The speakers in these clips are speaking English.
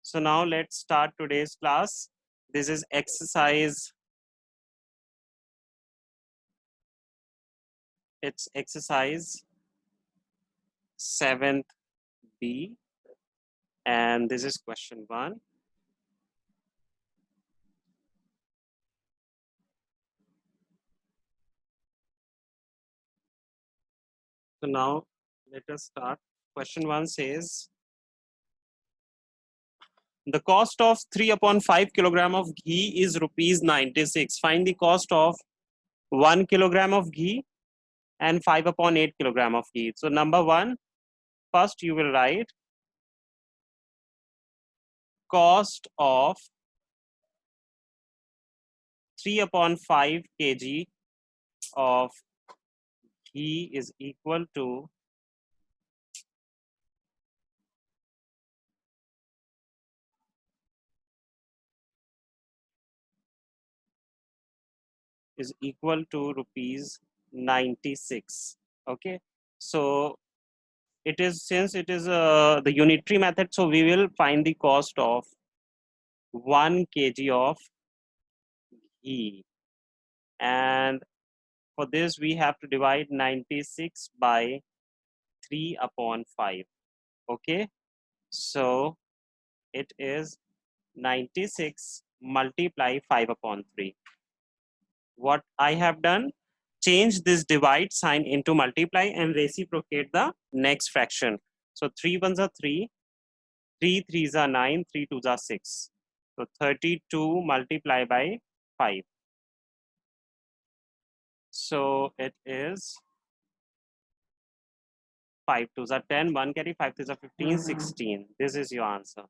So now let's start today's class. This is exercise. It's exercise 7th B, and this is question 1. So now let us start. Question 1 says, the cost of 3/5 kilogram of ghee is rupees 96. Find the cost of 1 kilogram of ghee and 5/8 kilogram of ghee. So number 1, first you will write cost of 3/5 kg of ghee is equal to rupees 96. Okay, so it is, since it is the unitary method, so we will find the cost of 1 kg of ghee, and for this we have to divide 96 by 3/5. Okay, so it is 96 multiply 5/3. What I have done, change this divide sign into multiply and reciprocate the next fraction. So 3 ones are 3, 3 threes are 9, 3 twos are 6. So 32 multiply by 5. So it is 5 twos are 10, 1 carry, 5 twos are 15, 16. This is your answer.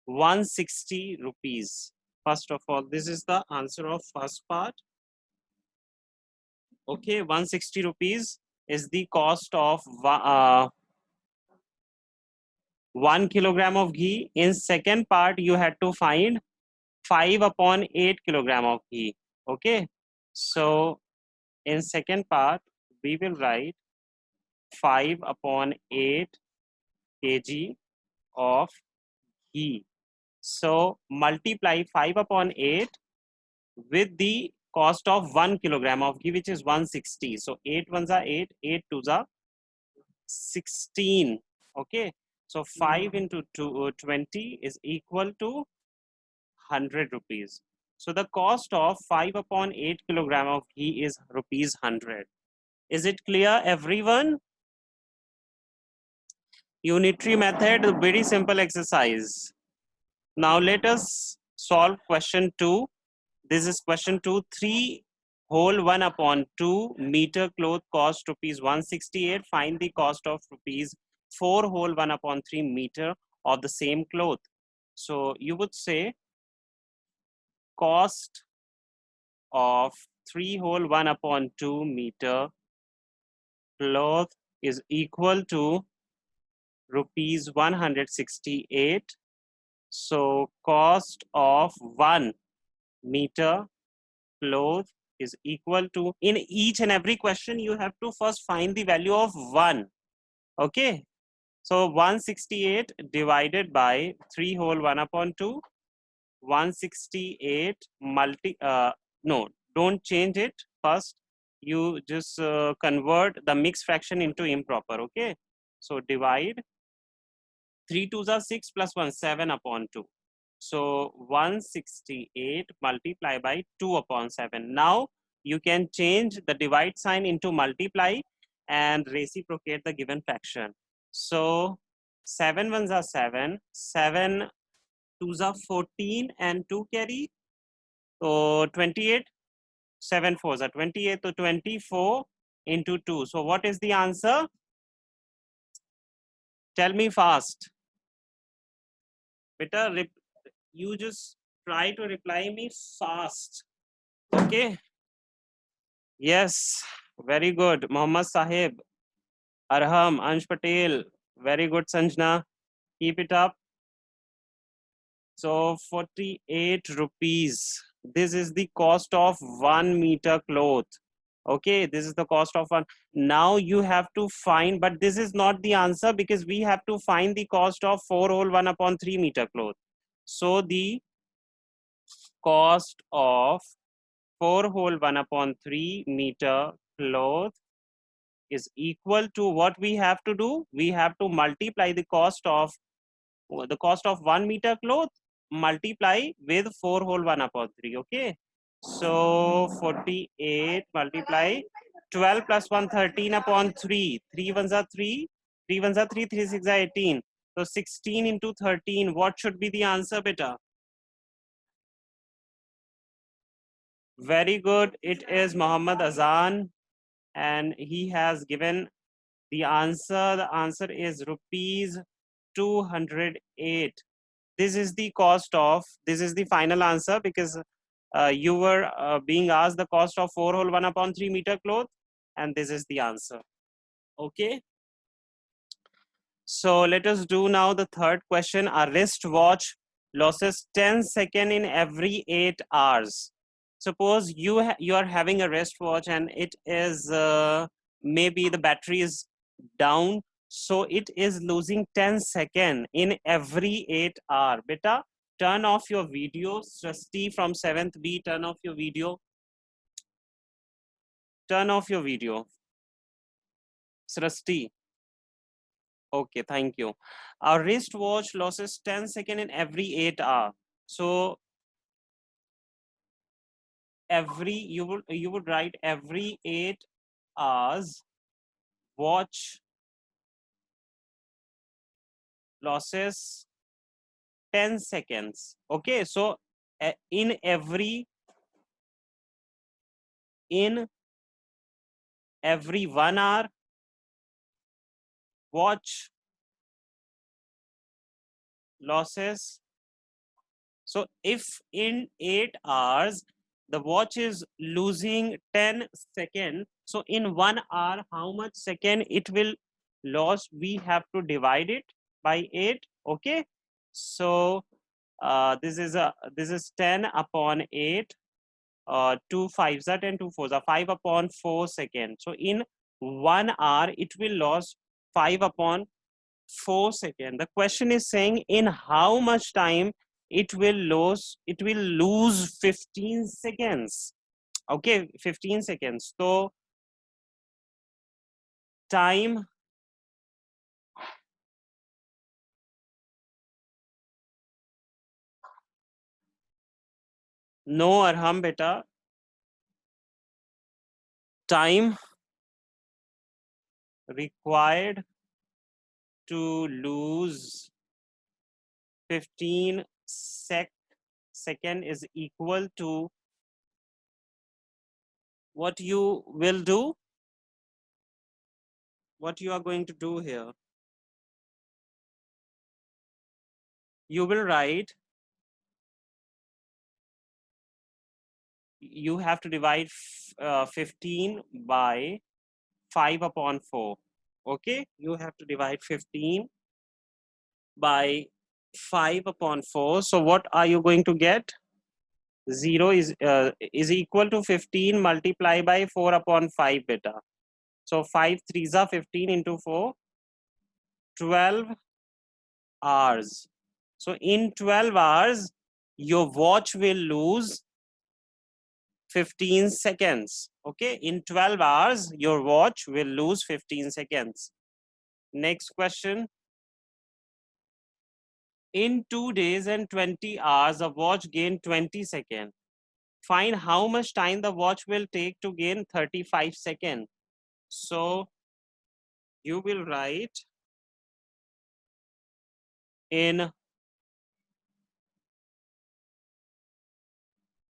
160 rupees. First of all, this is the answer of first part. Okay, 160 rupees is the cost of 1 kilogram of ghee. In second part, you had to find 5/8 kilogram of ghee. Okay, so in second part, we will write 5/8 kg of ghee. So multiply 5/8 with the cost of 1 kilogram of ghee, which is 160. So 8 ones are 8, 8 twos are 16. Okay, so 5 into 20 is equal to 100 rupees. So the cost of 5/8 kilogram of ghee is rupees 100. Is it clear, everyone? Unitary method, very simple exercise. Now let us solve question 2. This is question 2. 3 whole 1/2 meter cloth cost rupees 168. Find the cost of rupees 4 whole 1/3 meter of the same cloth. So you would say cost of 3 whole 1/2 meter cloth is equal to rupees 168. So cost of 1 meter cloth is equal to, in each and every question you have to first find the value of 1. Okay, so 168 divided by 3 whole 1/2, 168 no, don't change it. First you just convert the mixed fraction into improper. Okay, so divide 3 twos are 6 plus 1, 7/2. So 168 multiply by 2/7. Now you can change the divide sign into multiply and reciprocate the given fraction. So 7 ones are 7, 7 twos are 14 and 2 carry. So 28, 7 fours are 28, so 24 into 2. So what is the answer? Tell me fast. Better you just try to reply me fast. Okay. Yes, very good. Mohammad Sahib, Arham, Ansh Patel, very good. Sanjna, keep it up. So 48 rupees. This is the cost of 1 meter cloth. Okay, this is the cost of one. Now you have to find, but this is not the answer because we have to find the cost of 4 whole 1/3 meter cloth. So the cost of 4 whole 1/3 meter cloth is equal to what we have to do? We have to multiply the cost of 1 meter cloth multiply with 4 whole 1/3. Okay. So 48 multiply 12 plus 1 13/3. 3 ones are 3. 3 ones are 3. 3 6 are 18. So 16 into 13. What should be the answer, beta? Very good. It is Muhammad Azan, and he has given the answer. The answer is rupees 208. This is the cost of, this is the final answer, because you were being asked the cost of 4 whole 1/3 meter cloth, and this is the answer. Okay. So let us do now the third question. A wristwatch loses 10 seconds in every 8 hours. Suppose you are having a wristwatch and it is maybe the battery is down, so it is losing 10 seconds in every 8 hour. Beta, turn off your video. Srasti from 7th B, turn off your video. Turn off your video. Srasti. Okay, thank you. Our wristwatch loses 10 seconds in every 8 hour. So you would write every 8 hours watch losses 10 seconds. Okay, so in every 1 hour watch losses. So if in 8 hours the watch is losing 10 seconds, so in 1 hour how much second it will lose? We have to divide it by 8. Okay, so this is 10 upon 8. 2 5s are 10, 2 4s are 5/4 seconds. So in 1 hour it will lose 5/4 seconds. The question is saying in how much time it will lose 15 seconds. Okay, 15 seconds. So time, no Arham beta, time required to lose 15 second is equal to what you will do, what you are going to do here. You will write, you have to divide 15 by 5/4. Okay, you have to divide 15 by 5/4. So what are you going to get? 0 is equal to 15 multiplied by 4/5 beta. So 5 3s are 15 into 4, 12 hours. So in 12 hours, your watch will lose 15 seconds. Okay, in 12 hours, your watch will lose 15 seconds. Next question. In 2 days and 20 hours, a watch gained 20 seconds. Find how much time the watch will take to gain 35 seconds. So you will write in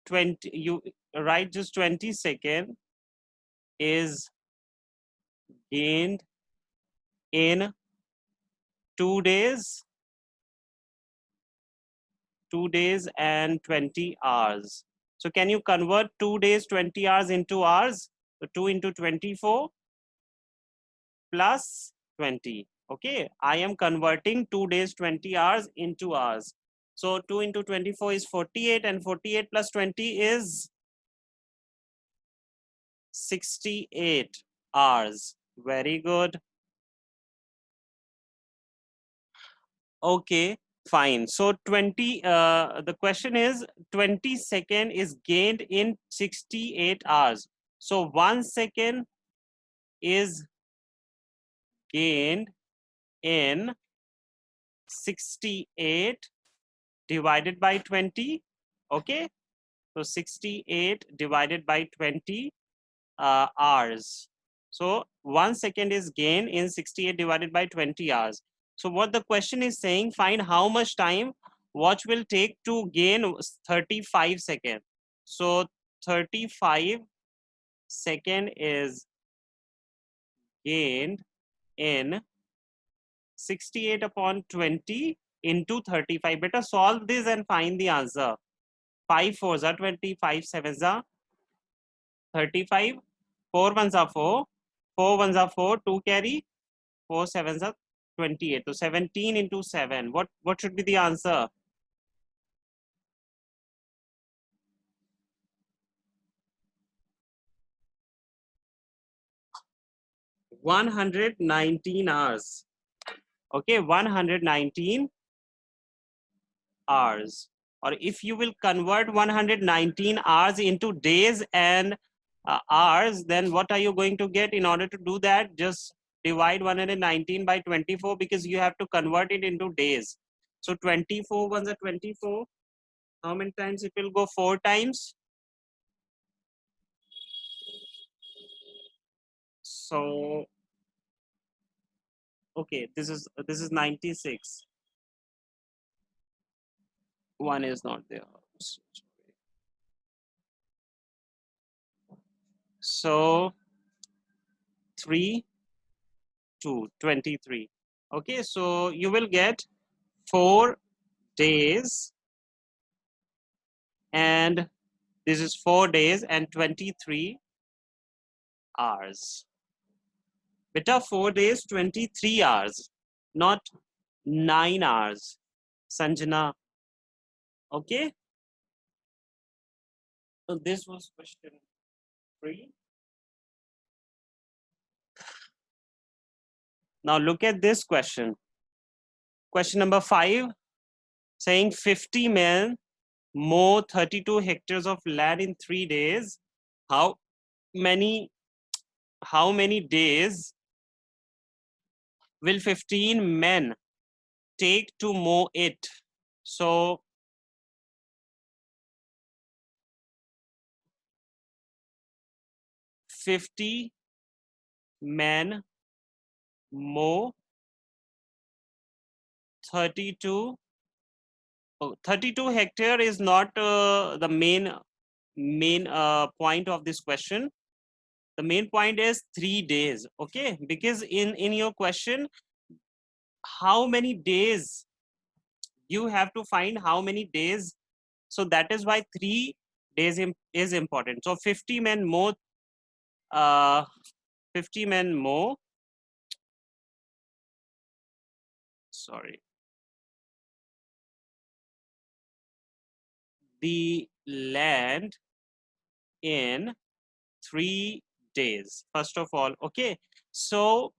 20, you write just 20 seconds is gained in 2 days, 2 days and 20 hours. So can you convert 2 days, 20 hours into hours? So 2 into 24 plus 20. Okay, I am converting 2 days, 20 hours into hours. So 2 into 24 is 48, and 48 plus 20 is 68 hours. Very good. Okay, Fine. So 20, the question is 20 second is gained in 68 hours. So 1 second is gained in 68 divided by 20. Okay. So 68 divided by 20 hours. So 1 second is gained in 68 divided by 20 hours. So what the question is saying, find how much time watch will take to gain 35 seconds. So 35 second is gained in 68 upon 20 into 35. Better solve this and find the answer. 5 fours are 20, 5 sevens are 35, 4 ones are 4, 4 ones are 4, 2 carry, 4 sevens are 28. So 17 into 7. What should be the answer? $119 hours. Okay, 119 hours. Or if you will convert 119 hours into days and hours, then what are you going to get? In order to do that, just divide 119 by 24 because you have to convert it into days. So 24 ones are 24. How many times it will go? 4 times. So okay, this is 96. One is not there. So 3, 2, 23. Okay, so you will get 4 days and this is 4 days and 23 hours. Beta 4 days, 23 hours, not 9 hours. Sanjana, okay? So this was question 3. Now look at this question. Question number 5, saying 50 men mow 32 hectares of land in 3 days. How many days will 15 men take to mow it? So 50 men mow 32. 32 hectare is not the main point of this question. The main point is 3 days. Okay, because in your question, how many days you have to find, how many days. So that is why 3 days is important. So 50 men mow, uh 50 men mow, sorry, the land in 3 days first of all. Okay, so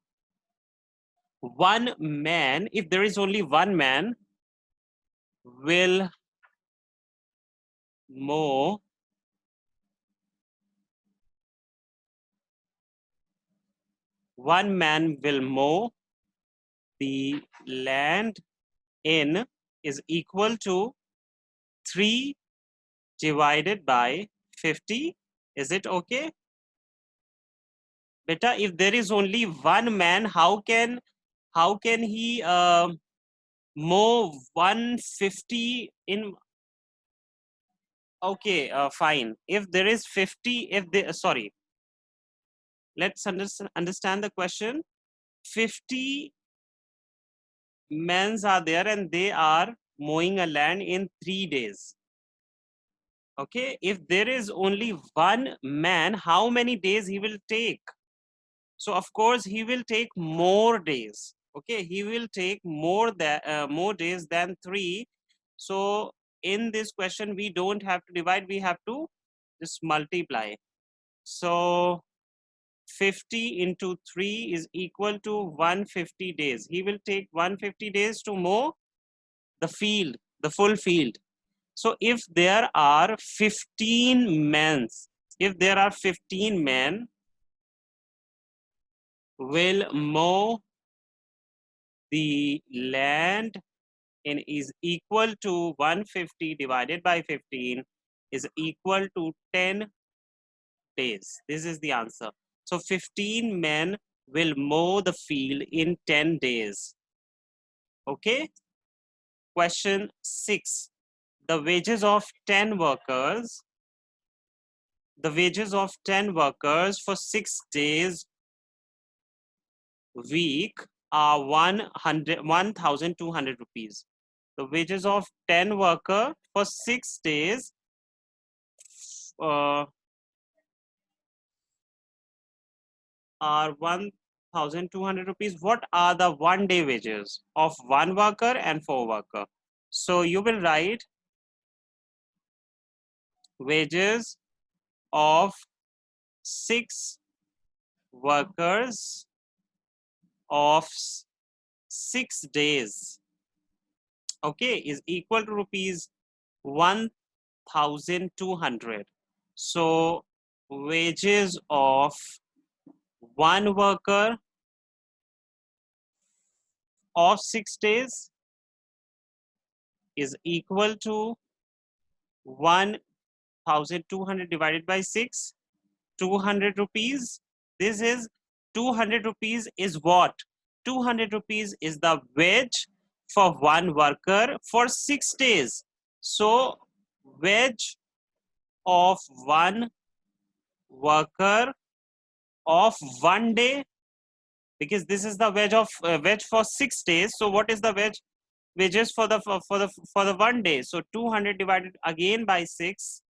one man, if there is only one man, will mow the land in is equal to 3 divided by 50. Is it okay? Beta, if there is only one man, how can he mow 150 in? Okay, fine. If there is 50, if they sorry, let's understand the question. 50 men are there and they are mowing a land in 3 days. Okay, if there is only one man, how many days he will take? So of course he will take more days. Okay, he will take more days than 3. So in this question we don't have to divide, we have to just multiply. So 50 into 3 is equal to 150 days. He will take 150 days to mow the field, the full field. So if there are 15 men, if there are 15 men will mow the land and is equal to 150 divided by 15 is equal to 10 days. This is the answer. So 15 men will mow the field in 10 days. Okay. Question 6. The wages of 10 workers, the wages of 10 workers for 6 days week are 1,200 rupees. The wages of 10 worker for 6 days are 1,200 rupees. What are the 1 day wages of 1 worker and 4 worker? So you will write wages of 6 workers of 6 days, okay, is equal to rupees 1,200. So wages of 1 worker of 6 days is equal to 1,200 divided by 6, 200 rupees. This is 200 rupees is what? 200 rupees is the wage for 1 worker for 6 days. So wage of 1 worker of 1 day, because this is the wage for 6 days. So what is the wages for the 1 day? So 200 divided again by 6.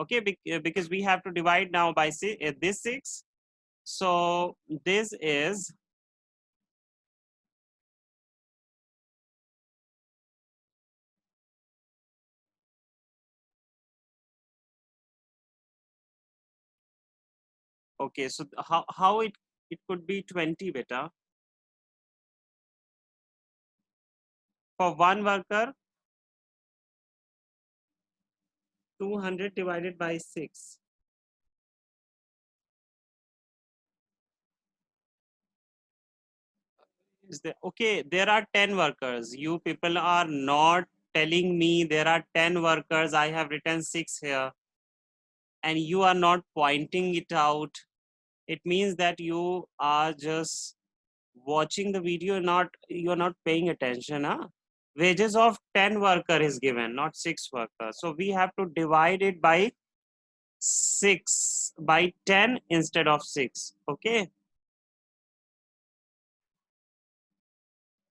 Okay, because we have to divide now by this 6. So this is okay. So how it could be 20 beta for 1 worker, 200 divided by 6. Is there, okay, there are 10 workers. You people are not telling me there are 10 workers. I have written 6 here and you are not pointing it out. It means that you are just watching the video, you're not paying attention. Huh? Wages of 10 worker is given, not 6 workers. So we have to divide it by 6 by 10 instead of 6. Okay.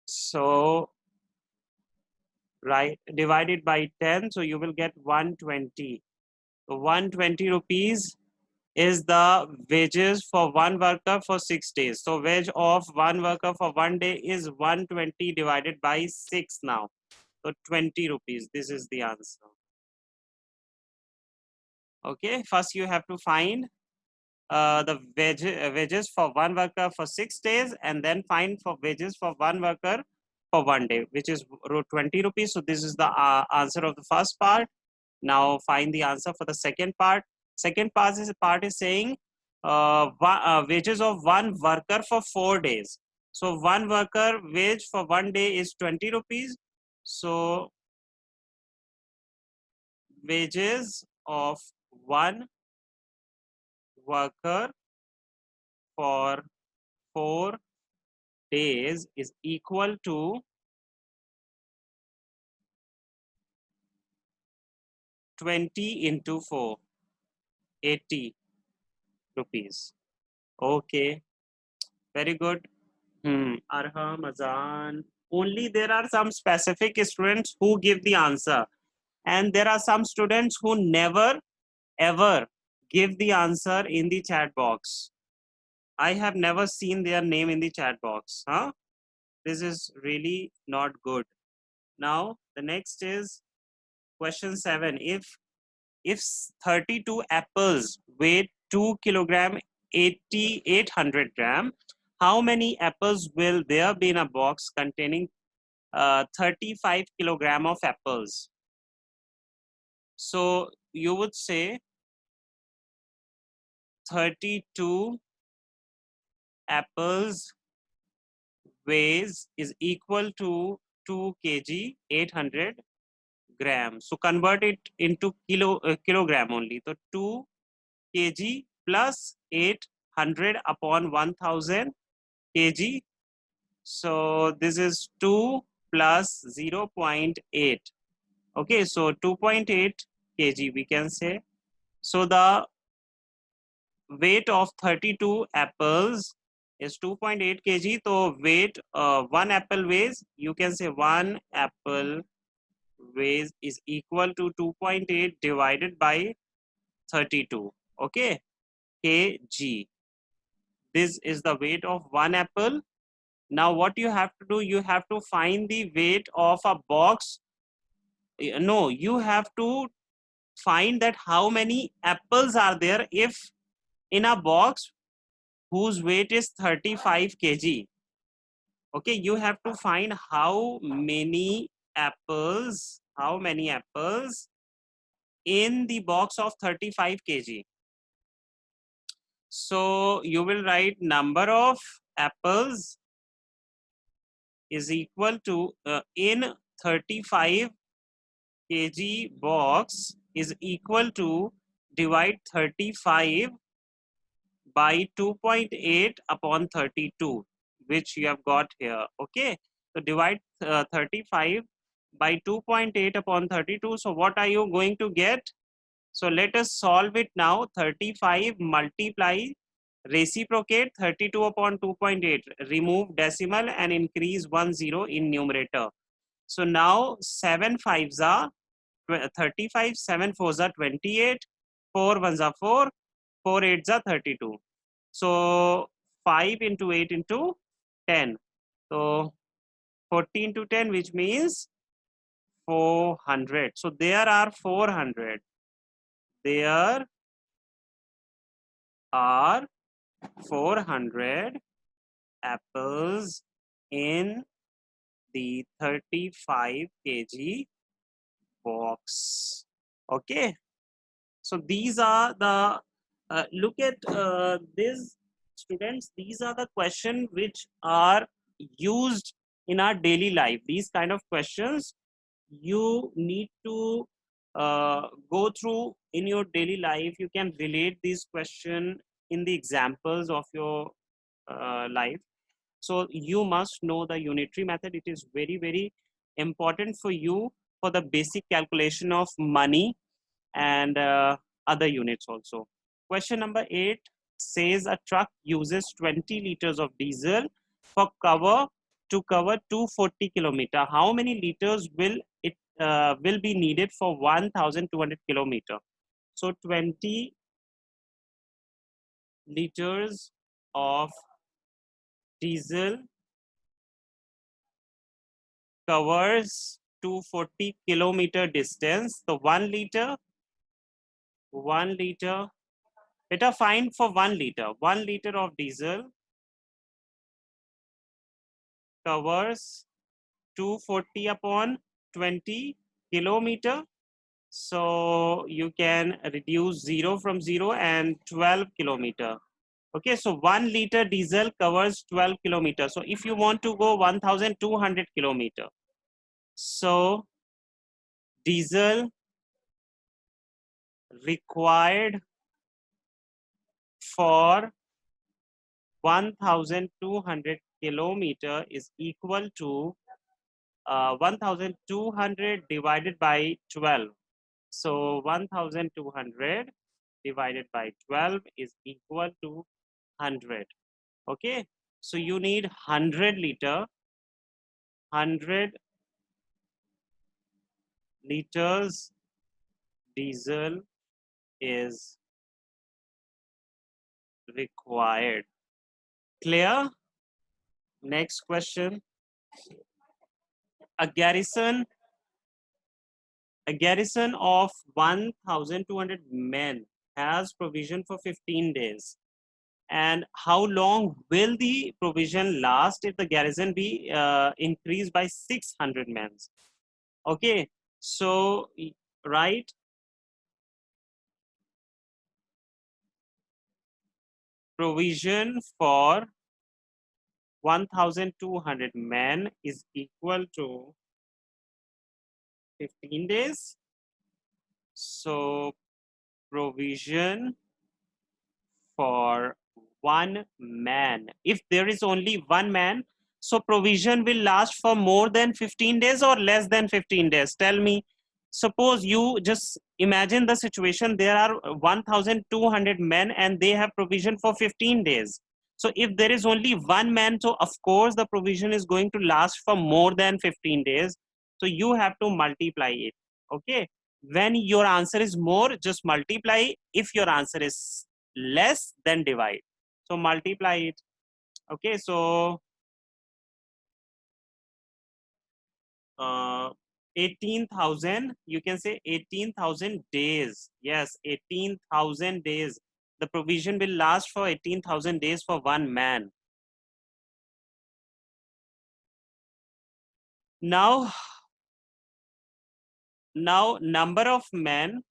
So right, divided by 10, so you will get 120. So 120 rupees is the wages for 1 worker for 6 days. So wage of 1 worker for 1 day is 120 divided by 6 now. So 20 rupees. This is the answer. Okay, first you have to find the wages for 1 worker for 6 days and then find for wages for 1 worker for 1 day, which is 20 rupees. So this is the answer of the first part. Now find the answer for the second part. Second part is saying wages of 1 worker for 4 days. So 1 worker wage for 1 day is 20 rupees. So wages of 1 worker for 4 days is equal to 20 into 4, 80 rupees. Okay, very good. Arham, Azan. Only there are some specific students who give the answer, and there are some students who never ever give the answer in the chat box. I have never seen their name in the chat box. Huh? This is really not good. Now the next is question 7. If 32 apples weigh 2 kilogram 800 gram, how many apples will there be in a box containing 35 kilogram of apples. So you would say 32 apples weighs is equal to 2 kg 800 grams. So convert it into kilogram only. So 2 kg plus 800 upon 1000 kg. So this is 2 plus 0.8. Okay, so 2.8 kg we can say. So the weight of 32 apples is 2.8 kg. So weight, one apple weighs, you can say one apple weighs is equal to 2.8 divided by 32. Okay, kg. This is the weight of one apple. Now what you have to do, you have to find the weight of a box. No, you have to find that how many apples are there if in a box whose weight is 35 kg. Okay, you have to find how many apples in the box of 35 kg. So you will write number of apples is equal to in 35 kg box is equal to divide 35 by 2.8 upon 32, which you have got here. Okay, so divide 35 by 2.8 upon 32. So what are you going to get? So let us solve it now. 35 multiply reciprocate 32 upon 2.8, remove decimal and increase 1 0 in numerator. So now 7 5s are 35, 7 4s are 28, 4 1s are 4, 4 8s are 32. So 5 into 8 into 10. So 40 into 10, which means 400. So there are 400. There are 400 apples in the 35 kg box. Okay. So these are the, look at this, students, these are the questions which are used in our daily life. These kind of questions you need to go through in your daily life. You can relate these question in the examples of your life. So you must know the unitary method. It is very, very important for you for the basic calculation of money and other units also. Question number 8 says a truck uses 20 liters of diesel for cover to cover 240 kilometer. How many liters will be needed for 1,200 kilometer? So 20 liters of diesel covers 240 kilometer distance. So 1 liter, better find for 1 liter. 1 liter of diesel covers 240 upon 20 kilometer. So you can reduce 0 from 0 and 12 kilometer. Okay, so 1 liter diesel covers 12 kilometers. So if you want to go 1,200 kilometer, so diesel required for 1,200 kilometer is equal to 1,200 divided by 12. So 1,200 divided by 12 is equal to 100. Okay, so you need 100 liter, 100 liters diesel is required. Clear? Next question. A garrison of 1,200 men has provision for 15 days. And how long will the provision last if the garrison be increased by 600 men? Okay, so right, provision for 1200 men is equal to 15 days. So provision for one man. If there is only one man, so provision will last for more than 15 days or less than 15 days. Tell me. Suppose you just imagine the situation, there are 1200 men and they have provision for 15 days. So if there is only one man, so of course the provision is going to last for more than 15 days. So you have to multiply it. Okay. When your answer is more, just multiply. If your answer is less, then divide. So multiply it. Okay, so 18,000, you can say 18,000 days. Yes, 18,000 days. The provision will last for 18,000 days for one man. Now, number of men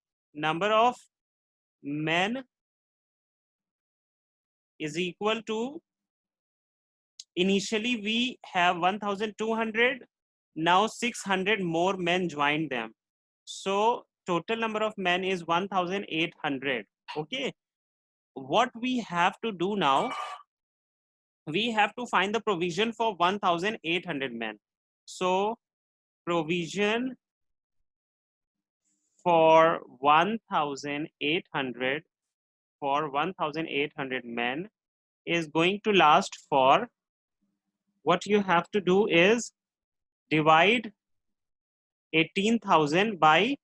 is equal to, initially we have 1,200, now 600 more men joined them. So total number of men is 1,800. Okay, what we have to do now, we have to find the provision for 1,800 men. So provision for 1,800 men is going to last for, what you have to do is divide 18,000 by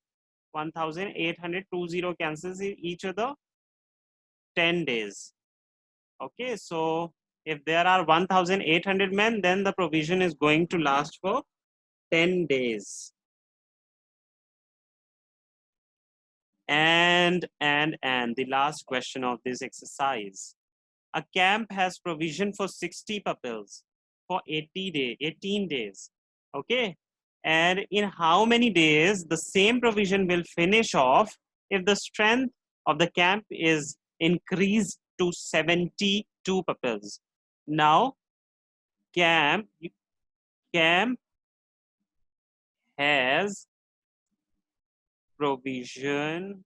1,800, 20 cancels each other, 10 days. Okay, so if there are 1,800 men, then the provision is going to last for 10 days. And the last question of this exercise. A camp has provision for 60 pupils for 18 days. Okay, and in how many days the same provision will finish off if the strength of the camp is increased to 72 pupils? Now camp camp has provision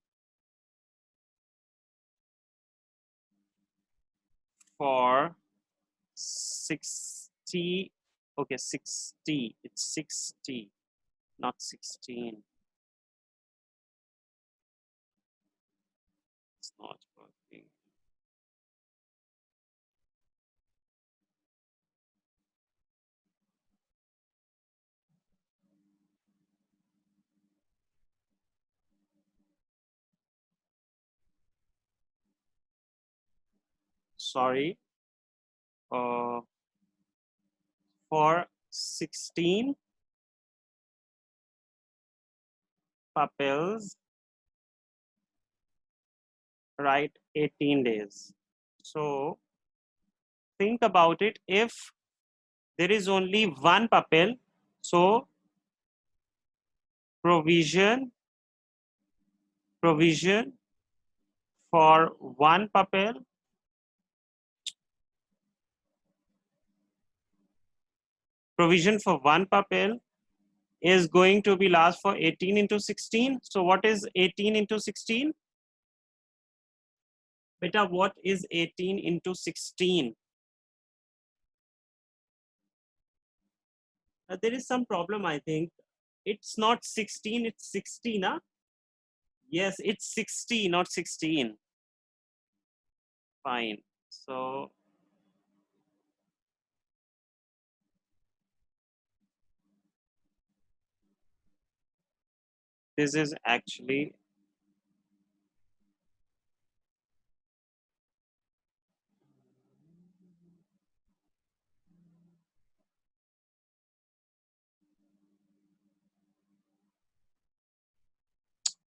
for 60, okay, 60, it's 60, not 16. It's not working. Sorry. For 16 pupils, right, 18 days. So think about it. If there is only one pupil, so provision for one pupil, is going to be last for 18 into 16. So what is 18 into 16? Beta, what is 18 into 16? There is some problem, I think. It's not 16, it's 16, huh? Yes, it's 60, not 16. Fine. So this is actually,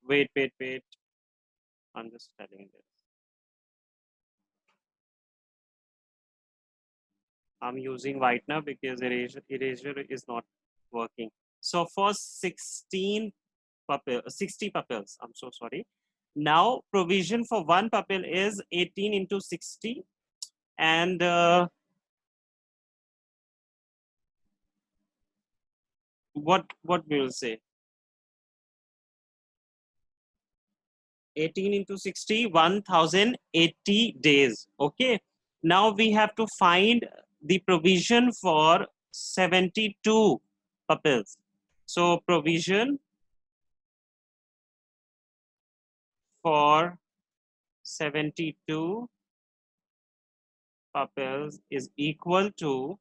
wait. I'm just telling this. I'm using whitener because eraser is not working. So for 16 60 pupils, I'm so sorry. Now provision for one pupil is 18 into 60, and what we will say, 18 into 60, 1080 days. Okay, now we have to find the provision for 72 pupils. So provision for 72 pupils is equal to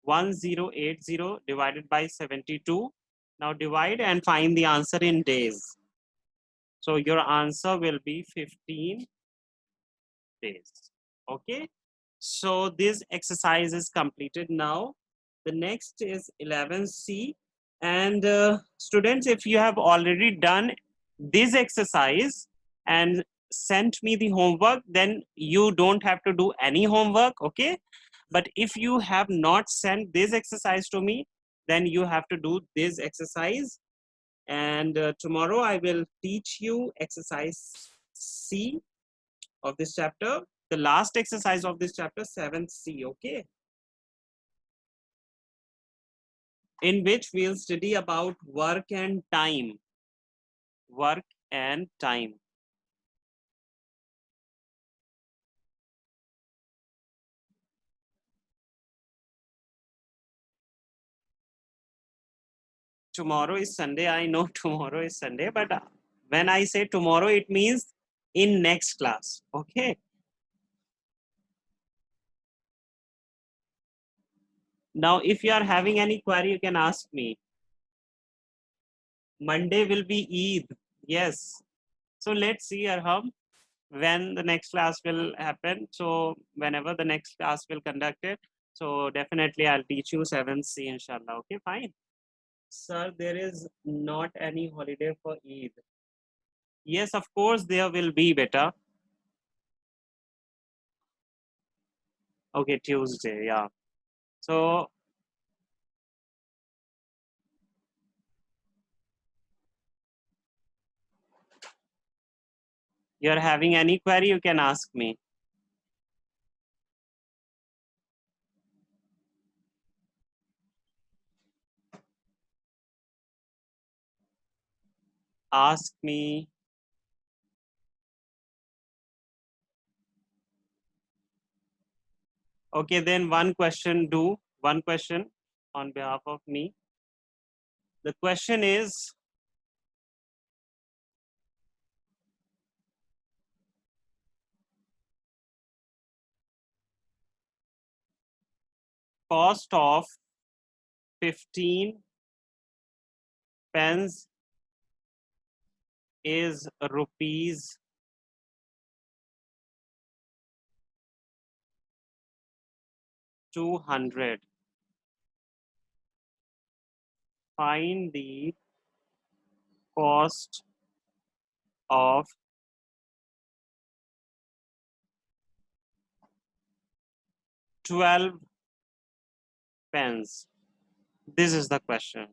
1080 divided by 72. Now divide and find the answer in days. So your answer will be 15 days. Okay. So this exercise is completed now. The next is 11C. And students, if you have already done this exercise and sent me the homework, then you don't have to do any homework. Okay. But if you have not sent this exercise to me, then you have to do this exercise. And tomorrow I will teach you exercise C of this chapter, the last exercise of this chapter, 7C, okay? In which we'll study about work and time. Work and time. Tomorrow is Sunday. I know tomorrow is Sunday, but when I say tomorrow, it means in next class, okay? Now, if you are having any query, you can ask me. Monday will be Eid. Yes. So let's see, Arham, when the next class will happen. So whenever the next class will conduct it, so definitely I'll teach you 7C, inshallah. Okay, fine. Sir, there is not any holiday for Eid. Yes, of course, there will be better. Okay, Tuesday, yeah. So you're having any query, you can ask me. Ask me. Okay, then one question, do one question on behalf of me. The question is, cost of 15 pence is rupees 200. Find the cost of 12 pence. This is the question.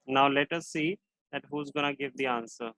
Now let us see that who's gonna give the answer.